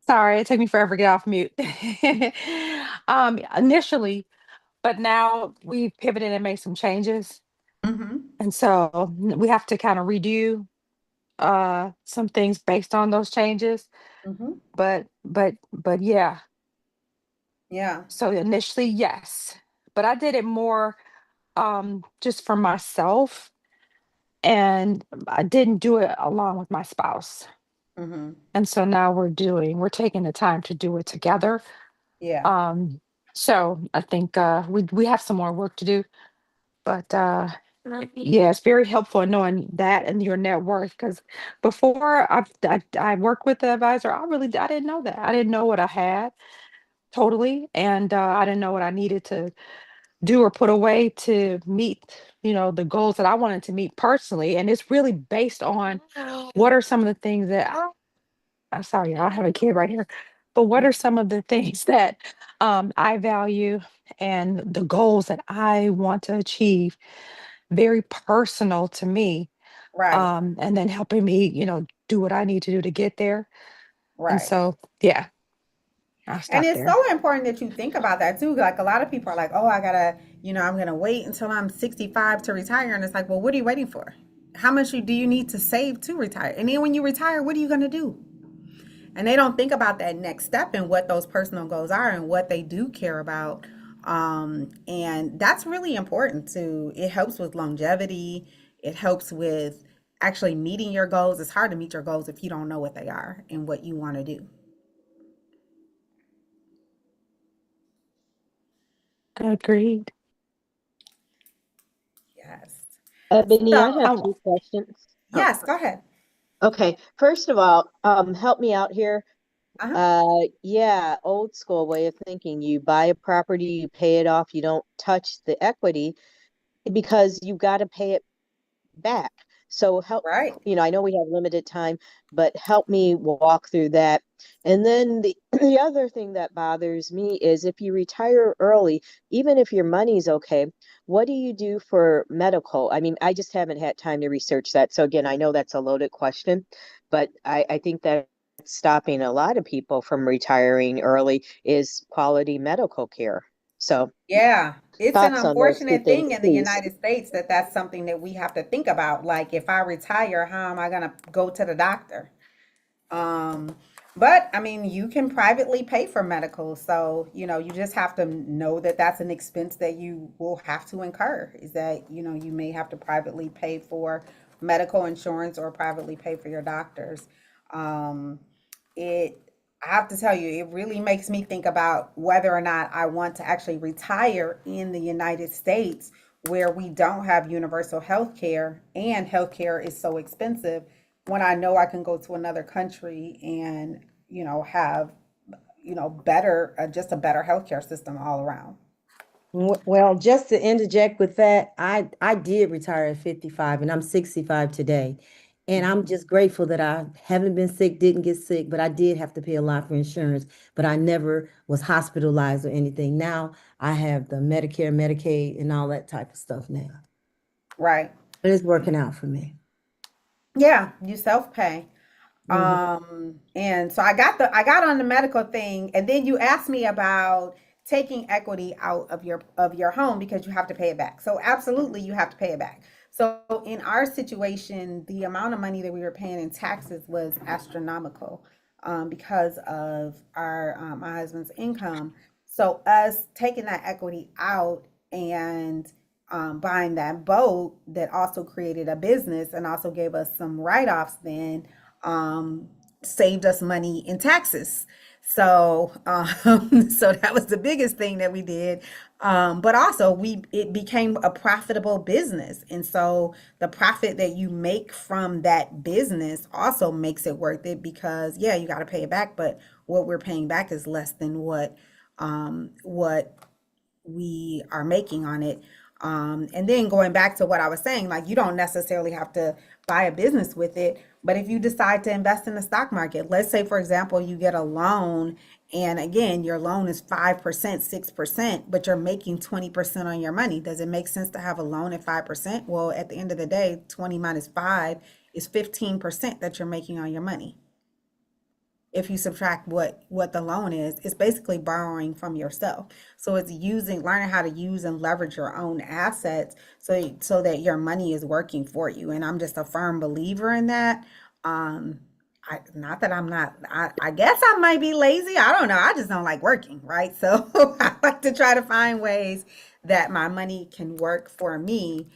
Sorry, it took me forever to get off mute. Initially, but now we pivoted and made some changes. Mm-hmm. And so we have to kind of redo some things based on those changes. Mm-hmm. But yeah. Yeah. So initially, yes. But I did it more just for myself, and I didn't do it along with my spouse. Mm-hmm. And so now we're taking the time to do it together. Yeah. Um, so I think we have some more work to do, but yeah, it's very helpful in knowing that and your net worth. Because before I worked with the advisor, I didn't know that. I didn't know what I had totally, and I didn't know what I needed to do or put away to meet, the goals that I wanted to meet personally. And it's really based on what are some of the things that I'm sorry, I have a kid right here. But what are some of the things that I value and the goals that I want to achieve, very personal to me, Right. and then helping me, do what I need to do to get there. And Right. so, yeah, I'll And stop it's there. so important that you think about that too. Like a lot of people are like, oh, I gotta, I'm gonna wait until I'm 65 to retire. And it's like, well, what are you waiting for? How much do you need to save to retire? And then when you retire, what are you gonna do? And they don't think about that next step and what those personal goals are and what they do care about. And that's really important too. It helps with longevity. It helps with actually meeting your goals. It's hard to meet your goals if you don't know what they are and what you want to do. Agreed. Yes. Ebony, I So, have I, two questions. Oh, yes, go ahead. okay. First of all, help me out here. Uh-huh. Yeah, old school way of thinking. You buy a property, you pay it off, you don't touch the equity because you got to pay it back. So help, Right. I know we have limited time, but help me walk through that. And then the the other thing that bothers me is if you retire early, even if your money's okay, what do you do for medical? I mean, I just haven't had time to research that. So again, I know that's a loaded question, but I think that stopping a lot of people from retiring early is quality medical care. So Yeah. It's an thoughts on those two unfortunate things, thing in the please. United States that that's something that we have to think about. Like, if I retire, how am I going to go to the doctor? Um, but I mean, you can privately pay for medical. So, you just have to know that that's an expense that you will have to incur, is that, you may have to privately pay for medical insurance or privately pay for your doctors. Um, it, I have to tell you, it really makes me think about whether or not I want to actually retire in the United States where we don't have universal health care and healthcare is so expensive when I know I can go to another country and, have, better, just a better healthcare system all around. Well, just to interject with that, I did retire at 55 and I'm 65 today. And I'm just grateful that I haven't been sick, didn't get sick, but I did have to pay a lot for insurance, but I never was hospitalized or anything. Now I have the Medicare, Medicaid, and all that type of stuff now. Right. But it's working out for me. Yeah, you self-pay. Mhm. And so I got on the medical thing, and then you asked me about taking equity out of your home because you have to pay it back. So absolutely you have to pay it back. So in our situation, the amount of money that we were paying in taxes was astronomical, because of our my husband's income. So us taking that equity out and buying that boat that also created a business and also gave us some write-offs then, um, saved us money in taxes. So, so that was the biggest thing that we did. But also it became a profitable business. And so the profit that you make from that business also makes it worth it because yeah, you got to pay it back, but what we're paying back is less than what we are making on it. And then going back to what I was saying, like you don't necessarily have to buy a business with it, but if you decide to invest in the stock market, let's say, for example, you get a loan, and again, your loan is 5%, 6%, but you're making 20% on your money. Does it make sense to have a loan at 5%? Well, at the end of the day, 20 minus 5 is 15% that you're making on your money. If you subtract what the loan is, it's basically borrowing from yourself. So it's learning how to use and leverage your own assets so that your money is working for you. And I'm just a firm believer in that. Not that I'm not, I guess I might be lazy. I don't know. I just don't like working, right? So I like to try to find ways that my money can work for me.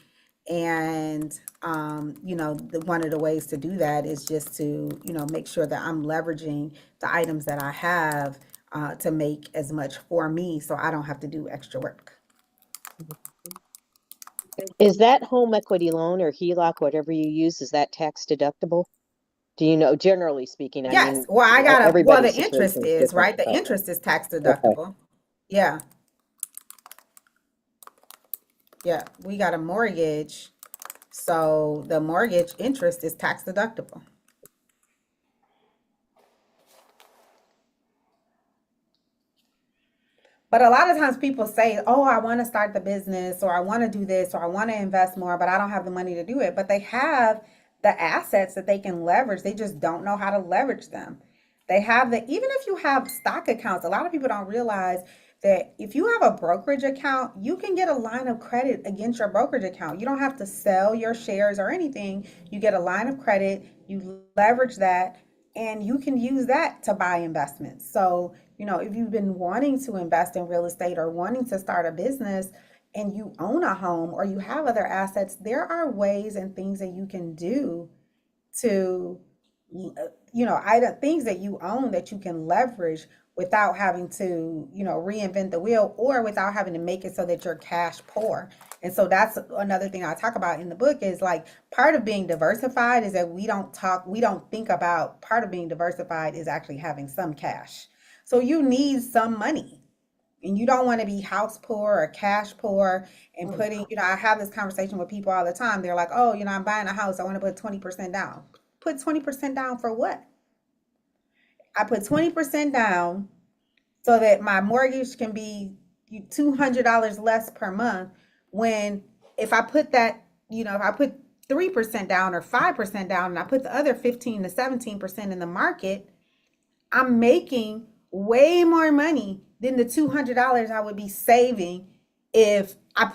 And one of the ways to do that is just to make sure that I'm leveraging the items that I have to make as much for me, so I don't have to do extra work. Is that home equity loan or HELOC, whatever you use, is that tax deductible? Do you know, generally speaking? I Yes. mean, Well, the everybody's interest situation is, right? different, The but interest is tax okay. deductible. Yeah. Yeah. We got a mortgage, so the mortgage interest is tax deductible. But a lot of times people say, oh, I want to start the business, or I want to do this, or I want to invest more, but I don't have the money to do it. But they have the assets that they can leverage. They just don't know how to leverage them. They have even if you have stock accounts, a lot of people don't realize that if you have a brokerage account, you can get a line of credit against your brokerage account. You don't have to sell your shares or anything. You get a line of credit, you leverage that, and you can use that to buy investments. So, if you've been wanting to invest in real estate or wanting to start a business and you own a home or you have other assets, there are ways and things that you can do to, things that you own that you can leverage without having to, reinvent the wheel, or without having to make it so that you're cash poor. And so that's another thing I talk about in the book, is like part of being diversified is that we don't think about part of being diversified is actually having some cash. So you need some money, and you don't want to be house poor or cash poor and putting, I have this conversation with people all the time. They're like, oh, I'm buying a house. I want to put 20% down. Put 20% down for what? I put 20% down so that my mortgage can be $200 less per month. When if I put that, if I put 3% down or 5% down and I put the other 15 to 17% in the market, I'm making way more money than the $200 I would be saving if I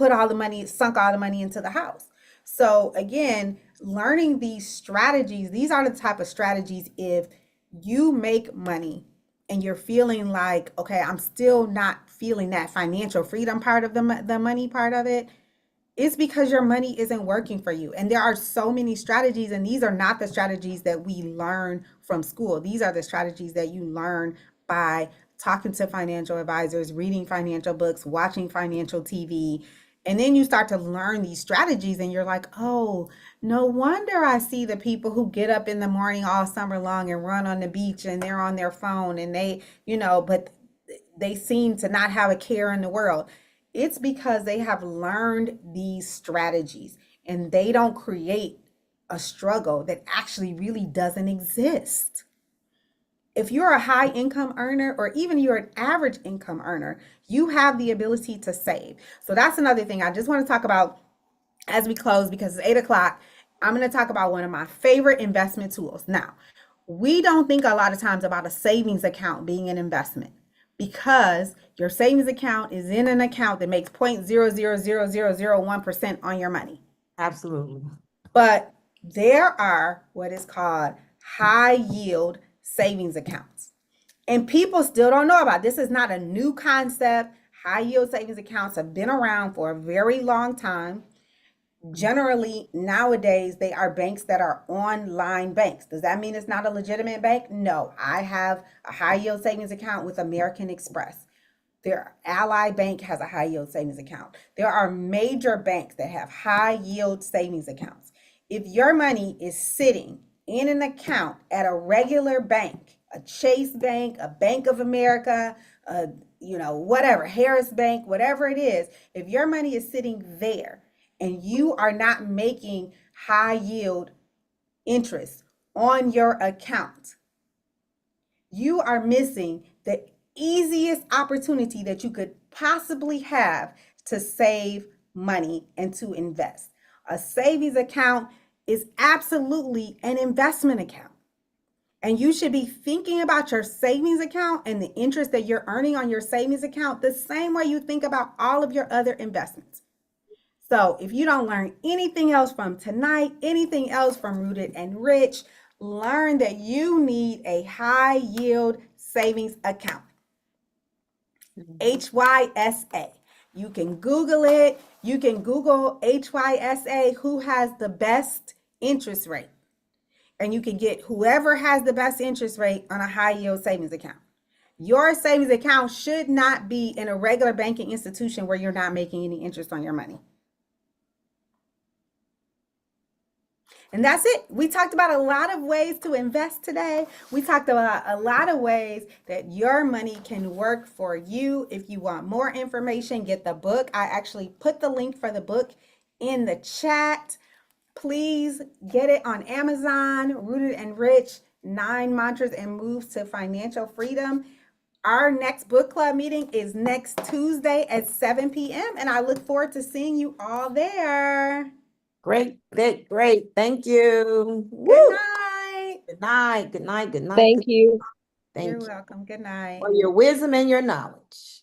sunk all the money into the house. So again, learning these strategies, these are the type of strategies, if you make money and you're feeling like, okay, I'm still not feeling that financial freedom part of the money part of it, it's because your money isn't working for you. And there are so many strategies, and these are not the strategies that we learn from school. These are the strategies that you learn by talking to financial advisors, reading financial books, watching financial TV. And then you start to learn these strategies and you're like, oh, no wonder I see the people who get up in the morning all summer long and run on the beach and they're on their phone and they, but they seem to not have a care in the world. It's because they have learned these strategies and they don't create a struggle that actually really doesn't exist. If you're a high income earner, or even you're an average income earner, you have the ability to save. So that's another thing I just want to talk about as we close, because it's 8:00. I'm going to talk about one of my favorite investment tools. Now, we don't think a lot of times about a savings account being an investment, because your savings account is in an account that makes 0.000001% on your money. Absolutely. But there are what is called high yield savings accounts. And people still don't know about it. This is not a new concept. High yield savings accounts have been around for a very long time. Generally, nowadays, they are banks that are online banks. Does that mean it's not a legitimate bank? No. I have a high yield savings account with American Express. Their Ally Bank has a high yield savings account. There are major banks that have high yield savings accounts. If your money is sitting in an account at a regular bank, a Chase Bank, a Bank of America, whatever, Harris Bank, whatever it is, if your money is sitting there and you are not making high yield interest on your account, you are missing the easiest opportunity that you could possibly have to save money and to invest. A savings account is absolutely an investment account. And you should be thinking about your savings account and the interest that you're earning on your savings account the same way you think about all of your other investments. So if you don't learn anything else from tonight, anything else from Rooted and Rich, learn that you need a high yield savings account. HYSA. You can Google it. You can Google HYSA, who has the best interest rate. And you can get whoever has the best interest rate on a high yield savings account. Your savings account should not be in a regular banking institution where you're not making any interest on your money. And that's it. We talked about a lot of ways to invest today. We talked about a lot of ways that your money can work for you. If you want more information, get the book. I actually put the link for the book in the chat. Please get it on Amazon, Rooted and Rich, 9 Mantras and Moves to Financial Freedom. Our next book club meeting is next Tuesday at 7 p.m. and I look forward to seeing you all there. Great. Thank you. Good Woo. night. Good night. Good night. Good night. Thank you. Thank You're you welcome. Good night. for your wisdom and your knowledge.